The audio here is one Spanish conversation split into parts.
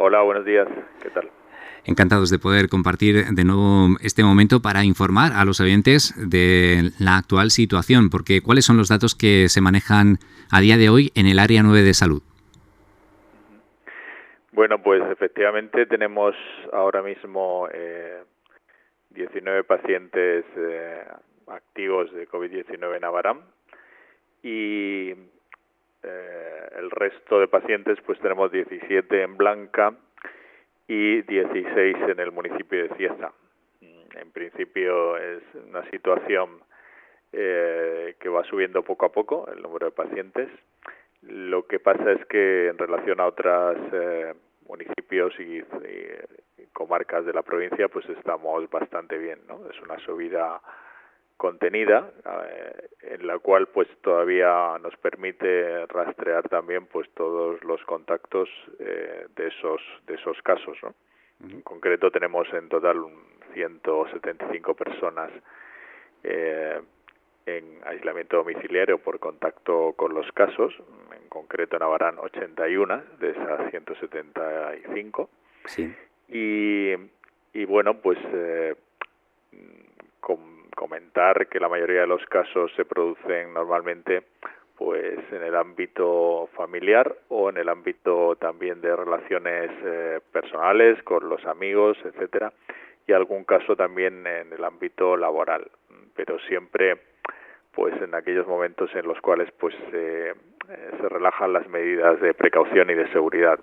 Hola, buenos días. ¿Qué tal? Encantados de poder compartir de nuevo este momento para informar a los oyentes de la actual situación, porque ¿cuáles son los datos que se manejan a día de hoy en el área 9 de salud? Bueno, pues efectivamente tenemos ahora mismo 19 pacientes activos de COVID-19 en Abarán y el resto de pacientes pues tenemos 17 en Blanca y 16 en el municipio de Cieza. En principio es una situación que va subiendo poco a poco el número de pacientes. Lo que pasa es que en relación a otros municipios y comarcas de la provincia, pues estamos bastante bien, ¿no? Es una subida contenida en la cual pues todavía nos permite rastrear también pues todos los contactos de esos casos, ¿no? En concreto tenemos en total 175 personas en aislamiento domiciliario por contacto con los casos, en concreto en Abarán 81 de esas 175. Sí. Y bueno, pues comentar que la mayoría de los casos se producen normalmente pues en el ámbito familiar o en el ámbito también de relaciones personales con los amigos, etcétera, y algún caso también en el ámbito laboral, pero siempre pues en aquellos momentos en los cuales pues se relajan las medidas de precaución y de seguridad.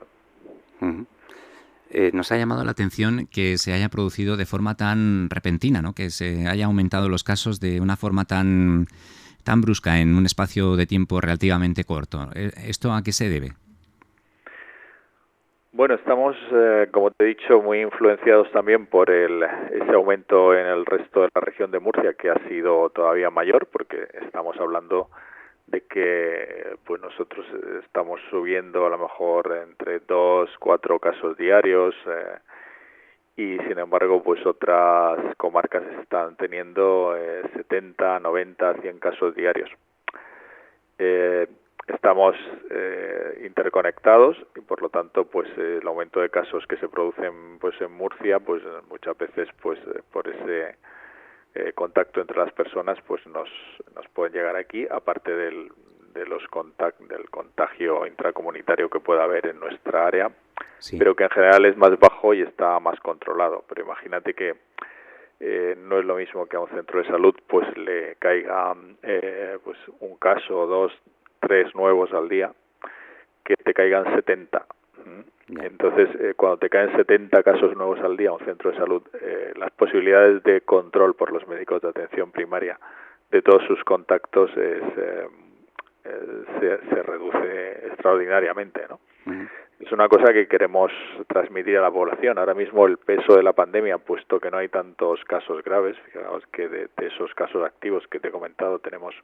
Nos ha llamado la atención que se haya producido de forma tan repentina, ¿no? Que se haya aumentado los casos de una forma tan brusca en un espacio de tiempo relativamente corto. ¿Esto a qué se debe? Bueno, estamos, como te he dicho, muy influenciados también por ese aumento en el resto de la región de Murcia, que ha sido todavía mayor, porque estamos hablando de que pues nosotros estamos subiendo a lo mejor entre 2-4 casos diarios y sin embargo pues otras comarcas están teniendo 70, 90, 100 casos diarios. Estamos interconectados y por lo tanto pues el aumento de casos que se producen pues en Murcia pues muchas veces pues por ese contacto entre las personas pues nos pueden llegar aquí, aparte del contagio intracomunitario que pueda haber en nuestra área, Sí. pero que en general es más bajo y está más controlado. Pero imagínate que no es lo mismo que a un centro de salud pues le caiga pues un caso, 2, 3 nuevos al día, que te caigan 70. Entonces, cuando te caen 70 casos nuevos al día a un centro de salud, las posibilidades de control por los médicos de atención primaria de todos sus contactos se reduce extraordinariamente, ¿no? Es una cosa que queremos transmitir a la población. Ahora mismo el peso de la pandemia, puesto que no hay tantos casos graves, fijaos que de esos casos activos que te he comentado tenemos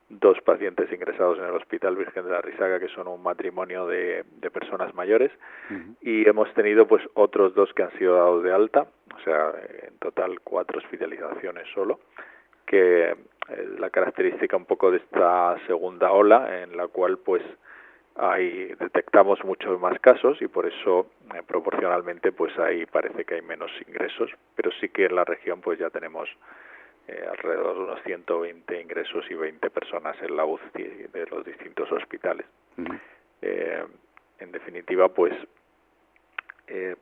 2 pacientes ingresados en el Hospital Virgen de la Risaca, que son un matrimonio de personas mayores, y hemos tenido pues otros 2 que han sido dados de alta, o sea, en total 4 hospitalizaciones solo, que la característica un poco de esta segunda ola, en la cual pues detectamos muchos más casos y por eso proporcionalmente pues ahí parece que hay menos ingresos, pero sí que en la región pues ya tenemos alrededor de unos 120 ingresos y 20 personas en la UCI de los distintos hospitales. En definitiva, pues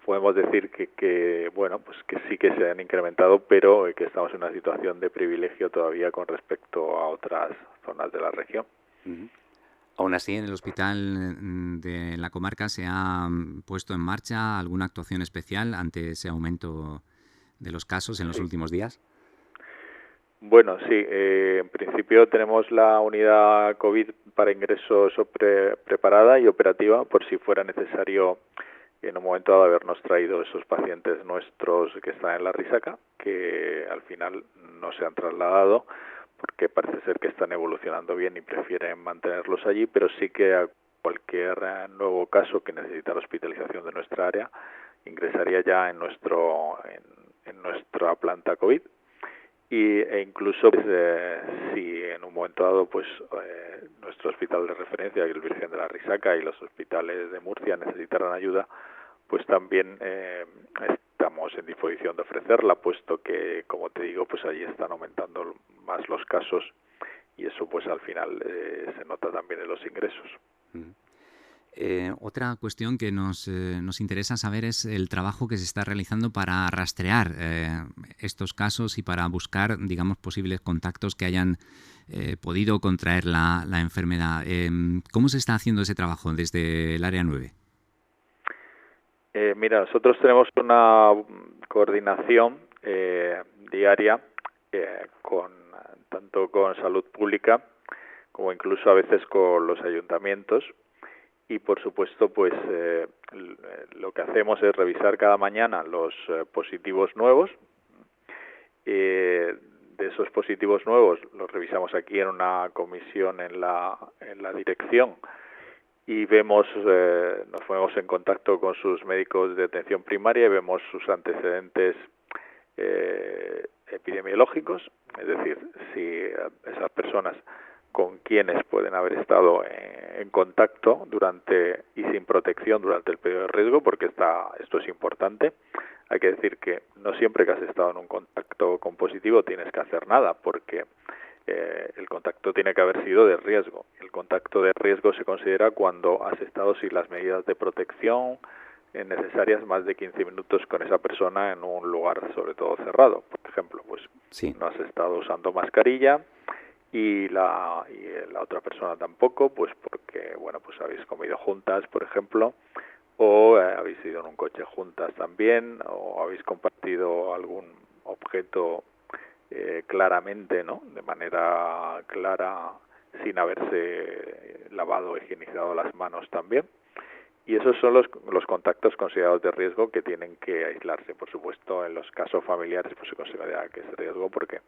podemos decir que bueno, pues que sí que se han incrementado, pero que estamos en una situación de privilegio todavía con respecto a otras zonas de la región. Aún así, en el hospital de la comarca se ha puesto en marcha alguna actuación especial ante ese aumento de los casos en los últimos días. Bueno, sí, en principio tenemos la unidad COVID para ingresos preparada y operativa por si fuera necesario en un momento dado habernos traído esos pacientes nuestros que están en la Risaca, que al final no se han trasladado porque parece ser que están evolucionando bien y prefieren mantenerlos allí, pero sí que a cualquier nuevo caso que necesita la hospitalización de nuestra área ingresaría ya en nuestra planta COVID. E incluso pues, si en un momento dado pues nuestro hospital de referencia, el Virgen de la Risaca y los hospitales de Murcia necesitaran ayuda, pues también estamos en disposición de ofrecerla, puesto que, como te digo, pues allí están aumentando más los casos y eso pues al final se nota también en los ingresos. Otra cuestión que nos interesa saber es el trabajo que se está realizando para rastrear estos casos y para buscar, digamos, posibles contactos que hayan podido contraer la enfermedad. ¿Cómo se está haciendo ese trabajo desde el área 9? Mira, nosotros tenemos una coordinación diaria tanto con salud pública como incluso a veces con los ayuntamientos. Y por supuesto, pues lo que hacemos es revisar cada mañana los positivos nuevos. De esos positivos nuevos los revisamos aquí en una comisión en la dirección y vemos, nos ponemos en contacto con sus médicos de atención primaria y vemos sus antecedentes epidemiológicos, es decir, si esas personas con quienes pueden haber estado en contacto durante y sin protección durante el periodo de riesgo, porque esto es importante. Hay que decir que no siempre que has estado en un contacto con positivo tienes que hacer nada, porque el contacto tiene que haber sido de riesgo. El contacto de riesgo se considera cuando has estado sin las medidas de protección necesarias más de 15 minutos con esa persona en un lugar sobre todo cerrado. Por ejemplo, pues sí, no has estado usando mascarilla y la otra persona tampoco, pues porque bueno, pues habéis comido juntas, por ejemplo, o habéis ido en un coche juntas también, o habéis compartido algún objeto claramente, ¿no? De manera clara, sin haberse lavado o higienizado las manos también. Y esos son los contactos considerados de riesgo que tienen que aislarse. Por supuesto, en los casos familiares pues se considera que es riesgo porque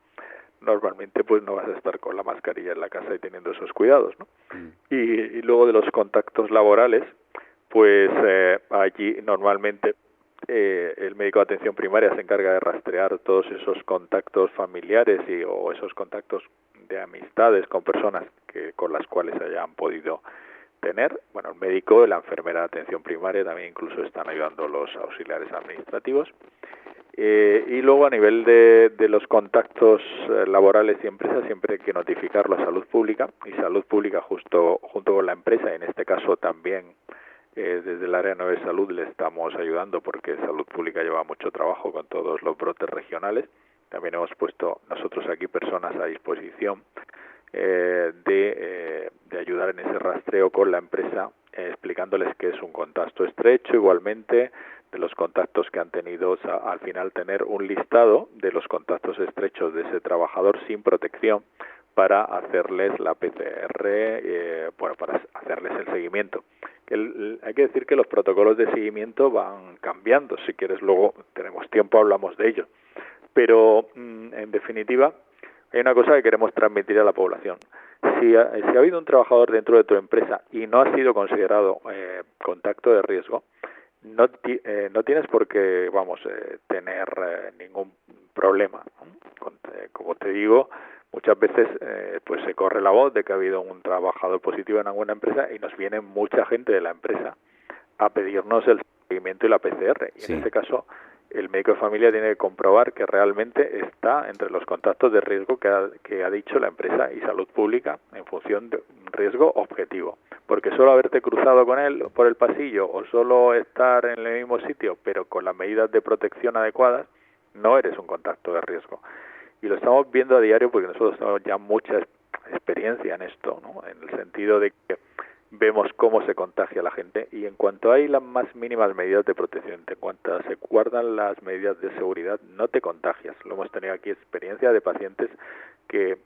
normalmente pues no vas a estar con la mascarilla en la casa y teniendo esos cuidados, ¿no? Y luego de los contactos laborales, pues allí normalmente el médico de atención primaria se encarga de rastrear todos esos contactos familiares o esos contactos de amistades con personas con las cuales hayan podido tener. Bueno, el médico, la enfermera de atención primaria también incluso están ayudando los auxiliares administrativos. Y luego a nivel de los contactos laborales y empresas siempre hay que notificarlo a salud pública, y salud pública junto con la empresa, y en este caso también desde el área 9 de salud le estamos ayudando porque salud pública lleva mucho trabajo con todos los brotes regionales. También hemos puesto nosotros aquí personas a disposición de ayudar en ese rastreo con la empresa, explicándoles que es un contacto estrecho, igualmente de los contactos que han tenido, al final tener un listado de los contactos estrechos de ese trabajador sin protección para hacerles la PCR, bueno, para hacerles el seguimiento. Hay que decir que los protocolos de seguimiento van cambiando, si quieres luego tenemos tiempo, hablamos de ello, pero en definitiva hay una cosa que queremos transmitir a la población. Si ha habido un trabajador dentro de tu empresa y no ha sido considerado contacto de riesgo, no tienes por qué, tener ningún problema, ¿no? Como te digo, muchas veces pues se corre la voz de que ha habido un trabajador positivo en alguna empresa y nos viene mucha gente de la empresa a pedirnos el seguimiento y la PCR. Y en ese caso, el médico de familia tiene que comprobar que realmente está entre los contactos de riesgo que ha dicho la empresa y salud pública en función de un riesgo objetivo. Porque solo haberte cruzado con él por el pasillo o solo estar en el mismo sitio, pero con las medidas de protección adecuadas, no eres un contacto de riesgo. Y lo estamos viendo a diario porque nosotros tenemos ya mucha experiencia en esto, ¿no? En el sentido de que vemos cómo se contagia la gente y en cuanto hay las más mínimas medidas de protección, en cuanto se guardan las medidas de seguridad, no te contagias. Lo hemos tenido aquí experiencia de pacientes que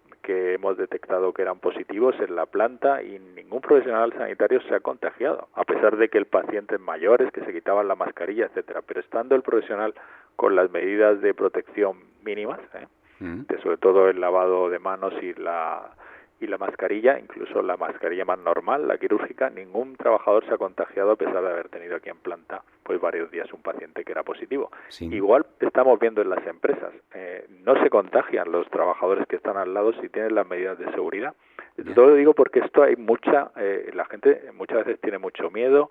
hemos detectado que eran positivos en la planta y ningún profesional sanitario se ha contagiado, a pesar de que el paciente es mayores, que se quitaban la mascarilla, etcétera. Pero estando el profesional con las medidas de protección mínimas, sobre todo el lavado de manos y la mascarilla, incluso la mascarilla más normal, la quirúrgica, ningún trabajador se ha contagiado a pesar de haber tenido aquí en planta pues varios días un paciente que era positivo. Igual estamos viendo en las empresas, no se contagian los trabajadores que están al lado si tienen las medidas de seguridad. Todo lo digo porque esto hay la gente muchas veces tiene mucho miedo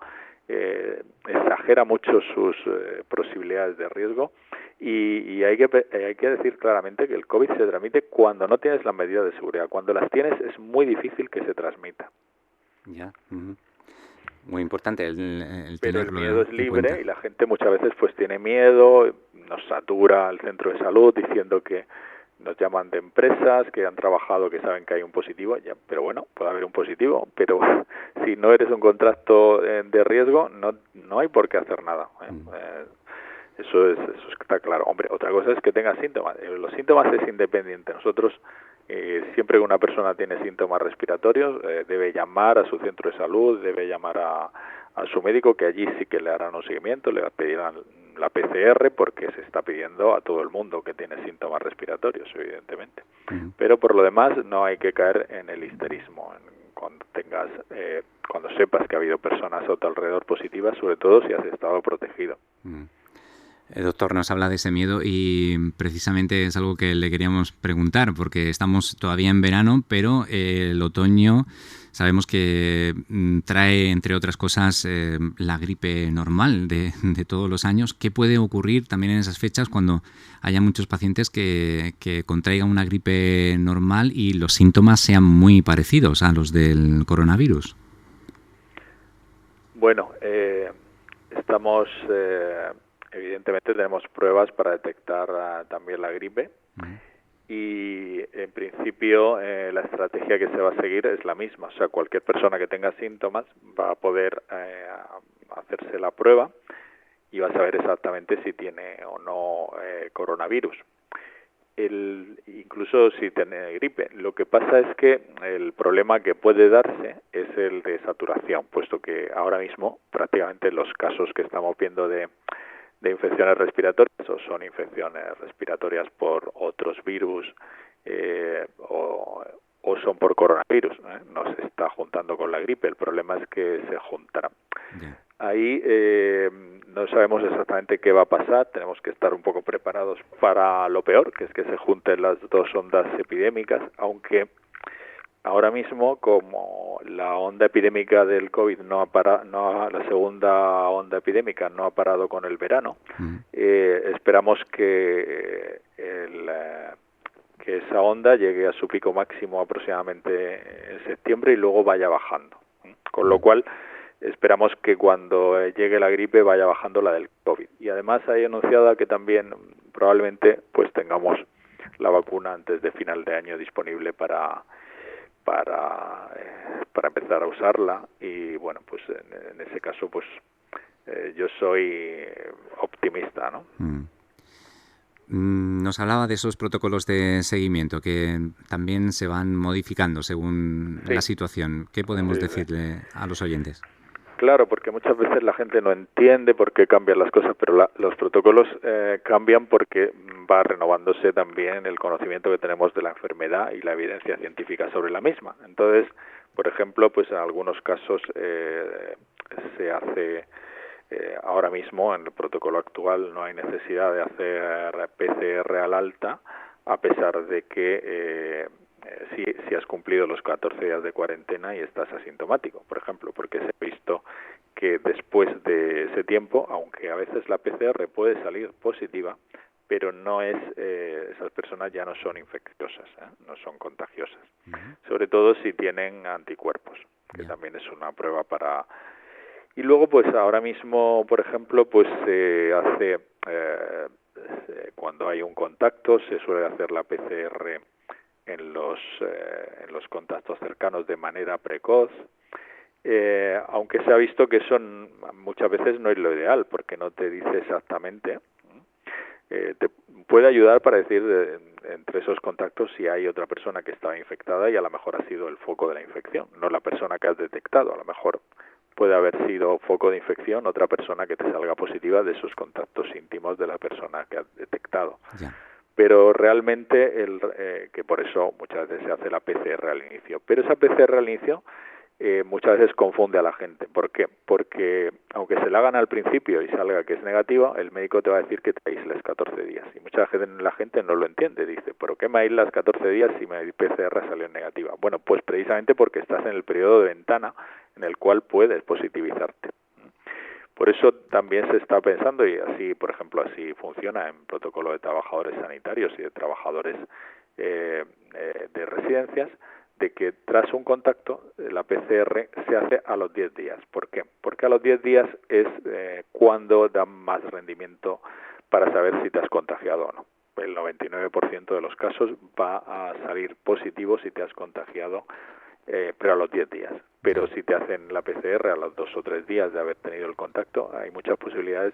exagera mucho sus posibilidades de riesgo y hay que decir claramente que el COVID se transmite cuando no tienes las medidas de seguridad. Cuando las tienes es muy difícil que se transmita. Ya. Muy importante pero el tenerlo miedo es en libre cuenta. y la gente muchas veces pues tiene miedo, nos satura el centro de salud diciendo que nos llaman de empresas que han trabajado, que saben que hay un positivo, ya, pero bueno, puede haber un positivo, pero si no eres un contrato de riesgo, no hay por qué hacer nada. Eso está claro. Hombre, otra cosa es que tenga síntomas. Los síntomas es independiente. Nosotros, siempre que una persona tiene síntomas respiratorios, debe llamar a su centro de salud, debe llamar a su médico, que allí sí que le harán un seguimiento, le pedirán la PCR, porque se está pidiendo a todo el mundo que tiene síntomas respiratorios, evidentemente. Pero por lo demás no hay que caer en el histerismo. Cuando sepas que ha habido personas a tu alrededor positivas, sobre todo si has estado protegido. Doctor, nos habla de ese miedo y precisamente es algo que le queríamos preguntar, porque estamos todavía en verano, pero el otoño sabemos que trae, entre otras cosas, la gripe normal de todos los años. ¿Qué puede ocurrir también en esas fechas cuando haya muchos pacientes que contraigan una gripe normal y los síntomas sean muy parecidos a los del coronavirus? Bueno, evidentemente tenemos pruebas para detectar también la gripe y en principio la estrategia que se va a seguir es la misma. O sea, cualquier persona que tenga síntomas va a poder hacerse la prueba y va a saber exactamente si tiene o no coronavirus. Incluso si tiene gripe. Lo que pasa es que el problema que puede darse es el de saturación, puesto que ahora mismo prácticamente los casos que estamos viendo de infecciones respiratorias o son infecciones respiratorias por otros virus o son por coronavirus, no se está juntando con la gripe, el problema es que se juntarán. Ahí no sabemos exactamente qué va a pasar, tenemos que estar un poco preparados para lo peor, que es que se junten las dos ondas epidémicas, aunque ahora mismo, como la onda epidémica del COVID la segunda onda epidémica no ha parado con el verano, esperamos que esa onda llegue a su pico máximo aproximadamente en septiembre y luego vaya bajando. Con lo cual, esperamos que cuando llegue la gripe vaya bajando la del COVID. Y además hay anunciada que también probablemente pues tengamos la vacuna antes de final de año disponible para empezar a usarla y bueno, pues en ese caso pues yo soy optimista, ¿no? Nos hablaba de esos protocolos de seguimiento que también se van modificando según la situación. ¿Qué podemos decirle a los oyentes? Claro, porque muchas veces la gente no entiende por qué cambian las cosas, pero los protocolos cambian porque va renovándose también el conocimiento que tenemos de la enfermedad y la evidencia científica sobre la misma. Entonces, por ejemplo, pues en algunos casos se hace ahora mismo en el protocolo actual no hay necesidad de hacer PCR al alta, a pesar de que si has cumplido los 14 días de cuarentena y estás asintomático, por ejemplo, porque se ha visto que después de ese tiempo, aunque a veces la PCR puede salir positiva, pero no es esas personas ya no son infecciosas, no son contagiosas, sobre todo si tienen anticuerpos, que también es una prueba para. Y luego, pues ahora mismo, por ejemplo, pues se hace cuando hay un contacto, se suele hacer la PCR en los contactos cercanos de manera precoz, aunque se ha visto que eso muchas veces no es lo ideal, porque no te dice exactamente. Te puede ayudar para decir entre esos contactos si hay otra persona que estaba infectada y a lo mejor ha sido el foco de la infección, no la persona que has detectado. A lo mejor puede haber sido foco de infección otra persona que te salga positiva de esos contactos íntimos de la persona que has detectado. Pero realmente, que por eso muchas veces se hace la PCR al inicio. Pero esa PCR al inicio muchas veces confunde a la gente. ¿Por qué? Porque aunque se la hagan al principio y salga que es negativa, el médico te va a decir que te aísles 14 días. Y mucha gente, la gente no lo entiende. Dice, ¿pero qué me aíslas 14 días si mi PCR salió negativa? Bueno, pues precisamente porque estás en el periodo de ventana en el cual puedes positivizarte. Por eso también se está pensando, y así, por ejemplo, así funciona en protocolo de trabajadores sanitarios y de trabajadores de residencias, de que tras un contacto la PCR se hace a los 10 días. ¿Por qué? Porque a los 10 días es cuando da más rendimiento para saber si te has contagiado o no. El 99% de los casos va a salir positivo si te has contagiado, pero a los 10 días. Pero si te hacen la PCR a los 2 o 3 días de haber tenido el contacto, hay muchas posibilidades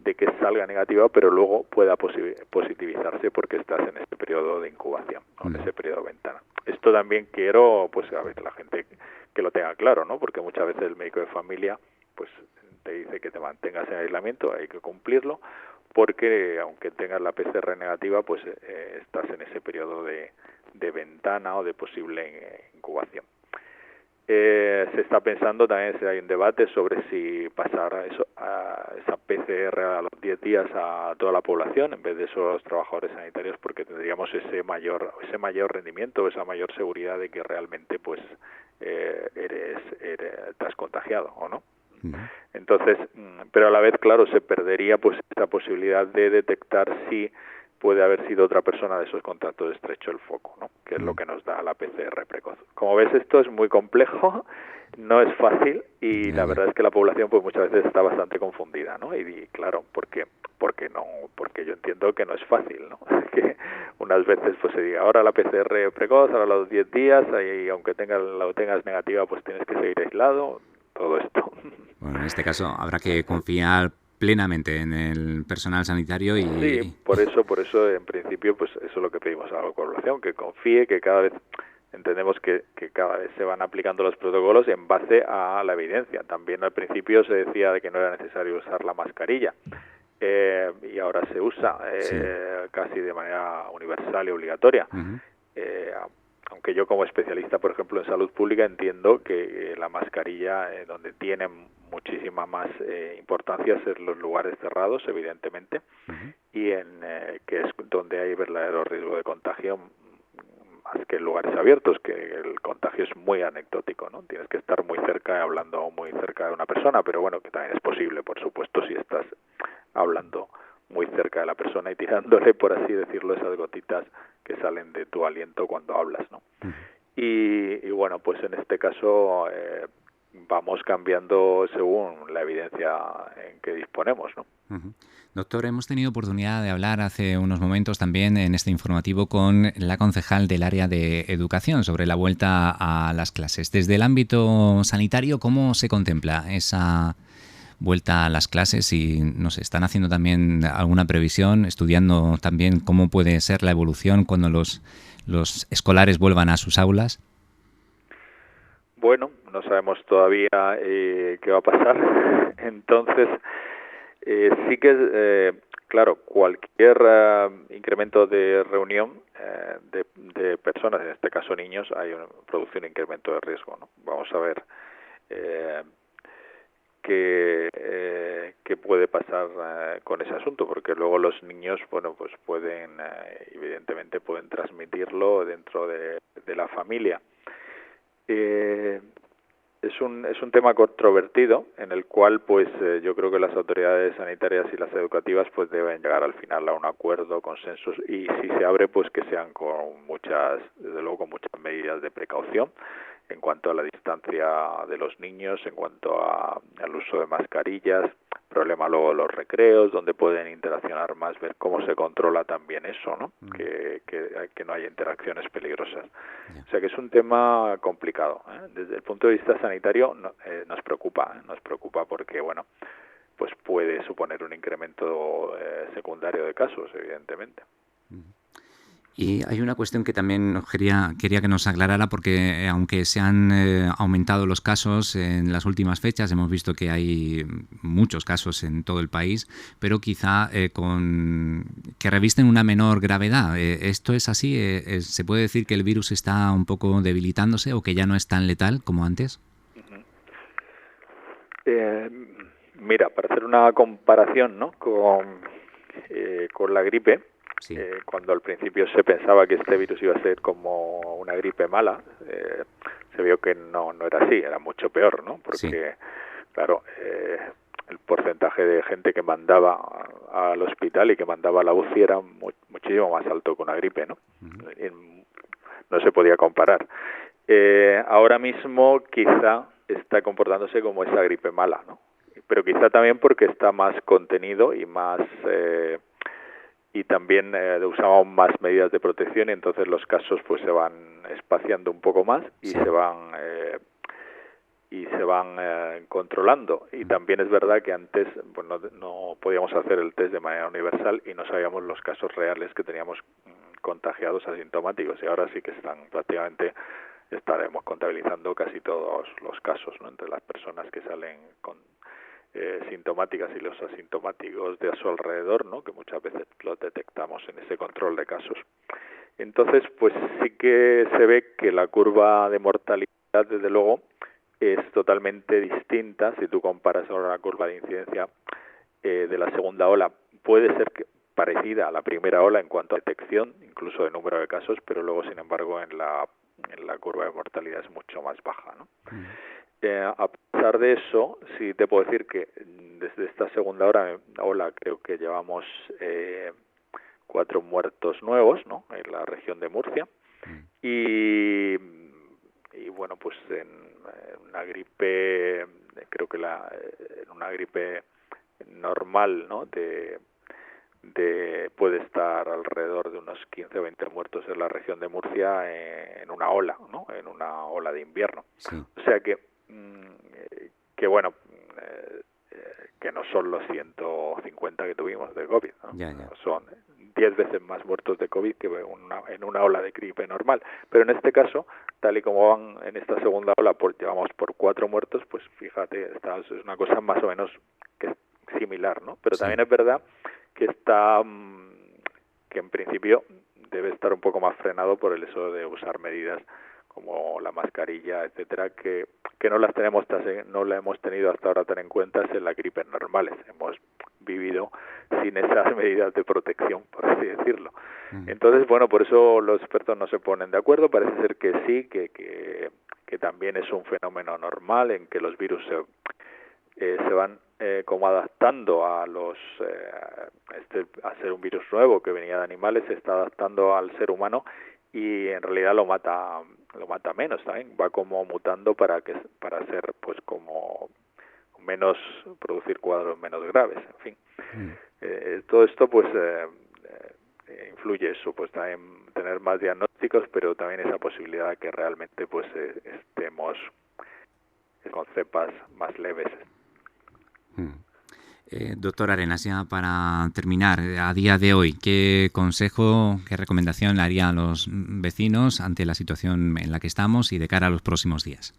de que salga negativa, pero luego pueda positivizarse porque estás en ese periodo de incubación, ¿no? En ese periodo de ventana. Esto también quiero, pues a ver, la gente que lo tenga claro, ¿no? Porque muchas veces el médico de familia, pues te dice que te mantengas en aislamiento, hay que cumplirlo, porque aunque tengas la PCR negativa, pues estás en ese periodo de ventana o de posible incubación. Se está pensando también, si hay un debate sobre si pasar esa PCR a los 10 días a toda la población en vez de esos trabajadores sanitarios, porque tendríamos ese mayor rendimiento, esa mayor seguridad de que realmente pues te has contagiado o no. Entonces, pero a la vez, claro, se perdería pues esa posibilidad de detectar si puede haber sido otra persona de esos contactos estrecho el foco, ¿no? Que es lo que nos da la PCR precoz. Como ves, esto es muy complejo, no es fácil y la verdad es que la población pues muchas veces está bastante confundida, ¿no? Y claro, porque yo entiendo que no es fácil, ¿no? Que unas veces pues se diga ahora la PCR precoz, ahora los 10 días, y aunque lo tengas negativa pues tienes que seguir aislado, todo esto. Bueno, en este caso habrá que confiar plenamente en el personal sanitario y... Sí, por eso en principio pues eso es lo que pedimos a la población, que confíe, que cada vez entendemos que cada vez se van aplicando los protocolos en base a la evidencia. También al principio se decía de que no era necesario usar la mascarilla y ahora se usa casi de manera universal y obligatoria. Aunque yo como especialista, por ejemplo, en salud pública entiendo que la mascarilla donde tiene muchísima más importancia es en los lugares cerrados, evidentemente, y que es donde hay verdadero riesgo de contagio más que en lugares abiertos, que el contagio es muy anecdótico, ¿no? Tienes que estar muy cerca, hablando muy cerca de una persona, pero bueno, que también es posible, por supuesto, si estás hablando muy cerca de la persona y tirándole, por así decirlo, esas gotitas que salen de tu aliento cuando hablas, ¿no? Y bueno, pues en este caso vamos cambiando según la evidencia en que disponemos, ¿no? Doctor, hemos tenido oportunidad de hablar hace unos momentos también en este informativo con la concejal del área de educación sobre la vuelta a las clases. Desde el ámbito sanitario, ¿cómo se contempla esa vuelta a las clases? Y nos están haciendo también alguna previsión, estudiando también cómo puede ser la evolución cuando los escolares vuelvan a sus aulas. Bueno, no sabemos todavía qué va a pasar. Entonces, sí que, claro, cualquier incremento de reunión de personas, en este caso niños, produce un incremento de riesgo, ¿no? Vamos a ver qué puede pasar con ese asunto, porque luego los niños, bueno, pues evidentemente pueden transmitirlo dentro de la familia. Es un tema controvertido en el cual pues yo creo que las autoridades sanitarias y las educativas pues deben llegar al final a un acuerdo, consensos, y si se abre pues que sean desde luego con muchas medidas de precaución en cuanto a la distancia de los niños, en cuanto al uso de mascarillas, problema luego los recreos, donde pueden interaccionar más, ver cómo se controla también eso, ¿no? Que no haya interacciones peligrosas. O sea que es un tema complicado, ¿eh? Desde el punto de vista sanitario nos preocupa porque, bueno, pues puede suponer un incremento secundario de casos, evidentemente. Y hay una cuestión que también quería que nos aclarara, porque aunque se han aumentado los casos en las últimas fechas, hemos visto que hay muchos casos en todo el país, pero quizá que revisten una menor gravedad. ¿Esto es así? ¿Se puede decir que el virus está un poco debilitándose o que ya no es tan letal como antes? Mira, para hacer una comparación, ¿no? con la gripe, sí. Cuando al principio se pensaba que este virus iba a ser como una gripe mala, se vio que no era así, era mucho peor, ¿no? Porque, sí. Claro, el porcentaje de gente que mandaba al hospital y que mandaba a la UCI era muchísimo más alto que una gripe, ¿no? No se podía comparar. Ahora mismo quizá está comportándose como esa gripe mala, ¿no? Pero quizá también porque está más contenido y más y también usamos más medidas de protección, y entonces los casos pues se van espaciando un poco más y se van controlando. Y también es verdad que antes pues no podíamos hacer el test de manera universal y no sabíamos los casos reales que teníamos contagiados asintomáticos, y ahora sí que estaremos contabilizando casi todos los casos, ¿no? Entre las personas que salen con sintomáticas y los asintomáticos de a su alrededor, ¿no? Que muchas veces los detectamos en ese control de casos. Entonces, pues sí que se ve que la curva de mortalidad, desde luego, es totalmente distinta. Si tú comparas ahora la curva de incidencia de la segunda ola, puede ser parecida a la primera ola en cuanto a detección, incluso de número de casos, pero luego, sin embargo, en la curva de mortalidad es mucho más baja, ¿no? A pesar de eso, sí te puedo decir que desde esta segunda ola creo que llevamos 4 muertos nuevos, ¿no? En la región de Murcia. Y bueno, pues en una gripe, creo que en una gripe normal, ¿no? Puede estar alrededor de unos 15 o 20 muertos en la región de Murcia en una ola, ¿no? En una ola de invierno. Sí. O sea que bueno, que no son los 150 que tuvimos de COVID, ¿no? Ya. Son 10 veces más muertos de COVID que en una ola de gripe normal. Pero en este caso, tal y como van en esta segunda ola, llevamos por 4 muertos, pues fíjate, es una cosa más o menos que es similar, ¿no? Pero también es verdad que que en principio debe estar un poco más frenado por el eso de usar medidas como la mascarilla, etcétera, que no la hemos tenido hasta ahora tan en cuenta en las gripes normales. Hemos vivido sin esas medidas de protección, por así decirlo. Entonces, bueno, por eso los expertos no se ponen de acuerdo. Parece ser que sí, que también es un fenómeno normal en que los virus se van como adaptando a ser un virus nuevo que venía de animales, se está adaptando al ser humano y en realidad lo mata menos, también va como mutando para ser pues como producir cuadros menos graves, en fin. Todo esto pues influye eso, pues también tener más diagnósticos, pero también esa posibilidad de que realmente pues estemos con cepas más leves. Doctor Arenas, ya para terminar, a día de hoy, ¿qué consejo, qué recomendación le haría a los vecinos ante la situación en la que estamos y de cara a los próximos días?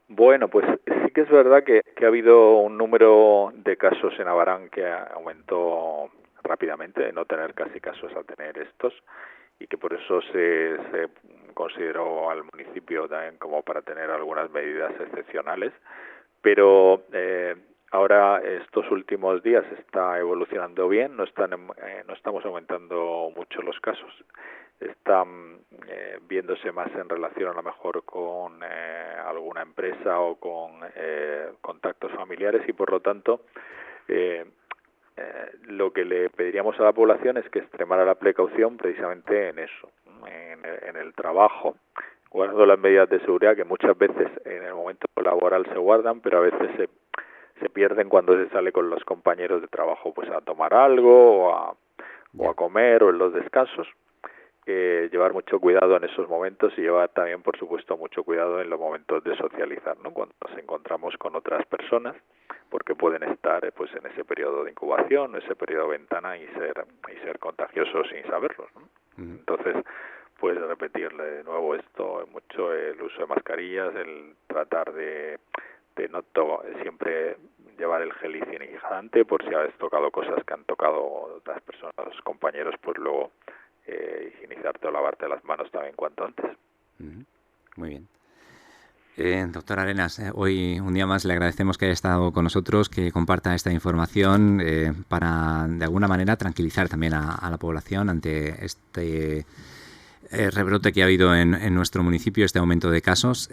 Bueno, pues sí que es verdad que ha habido un número de casos en Abarán que aumentó rápidamente, de no tener casi casos a tener estos, y que por eso se consideró al municipio también como para tener algunas medidas excepcionales, pero ahora estos últimos días está evolucionando bien, no estamos aumentando mucho los casos, están viéndose más en relación a lo mejor con alguna empresa o con contactos familiares, y por lo tanto lo que le pediríamos a la población es que extremara la precaución precisamente en eso, en el trabajo, guardando las medidas de seguridad que muchas veces en el momento laboral se guardan, pero a veces se pierden cuando se sale con los compañeros de trabajo pues a tomar algo o a comer o en los descansos. Llevar mucho cuidado en esos momentos y llevar también, por supuesto, mucho cuidado en los momentos de socializar, ¿no? Cuando nos encontramos con otras personas, porque pueden estar pues en ese periodo de incubación, ese periodo de ventana y ser contagiosos sin saberlo, ¿no? Entonces, pues repetirle de nuevo esto, mucho el uso de mascarillas, el tratar de siempre llevar el gel higienizante por si habéis tocado cosas que han tocado otras personas, los compañeros, pues luego higienizarte o lavarte las manos también cuanto antes. Muy bien. Doctor Arenas, hoy un día más le agradecemos que haya estado con nosotros, que comparta esta información para de alguna manera tranquilizar también a la población ante rebrote que ha habido en nuestro municipio, este aumento de casos.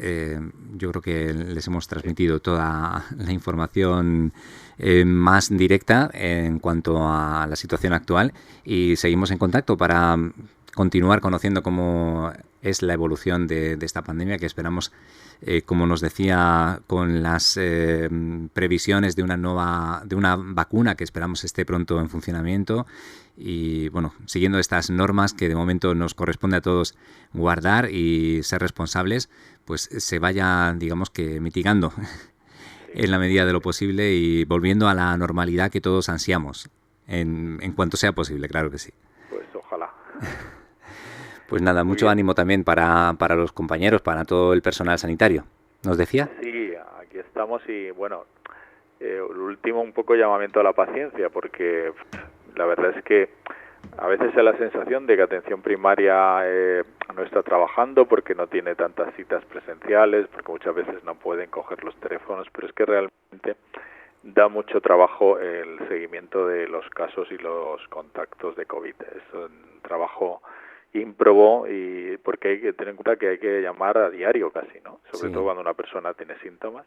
Yo creo que les hemos transmitido toda la información más directa en cuanto a la situación actual y seguimos en contacto para continuar conociendo cómo es la evolución de esta pandemia, que esperamos, como nos decía, con las previsiones de una vacuna que esperamos esté pronto en funcionamiento. Y bueno, siguiendo estas normas que de momento nos corresponde a todos guardar y ser responsables, pues se vaya, digamos que mitigando en la medida de lo posible y volviendo a la normalidad que todos ansiamos, en cuanto sea posible, claro que sí. Pues ojalá. Pues nada, mucho ánimo también para los compañeros, para todo el personal sanitario. ¿Nos decía? Sí, aquí estamos y bueno, el último un poco llamamiento a la paciencia, porque la verdad es que a veces hay la sensación de que atención primaria no está trabajando porque no tiene tantas citas presenciales, porque muchas veces no pueden coger los teléfonos, pero es que realmente da mucho trabajo el seguimiento de los casos y los contactos de COVID. Es un trabajo ímprobo y porque hay que tener en cuenta que hay que llamar a diario casi, ¿no? Sobre todo cuando una persona tiene síntomas.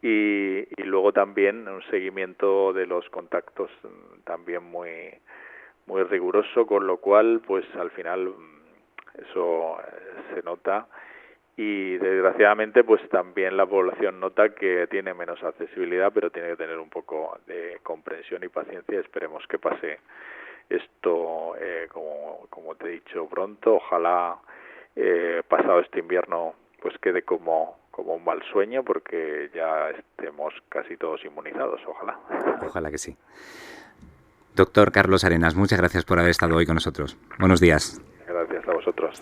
Y luego también un seguimiento de los contactos también muy riguroso, con lo cual pues al final eso se nota y desgraciadamente pues también la población nota que tiene menos accesibilidad, pero tiene que tener un poco de comprensión y paciencia. Esperemos que pase esto como te he dicho pronto. Ojalá pasado este invierno pues quede como un mal sueño, porque ya estemos casi todos inmunizados. Ojalá que sí. Doctor Carlos Arenas, muchas gracias por haber estado hoy con nosotros. Buenos días. Gracias a vosotros.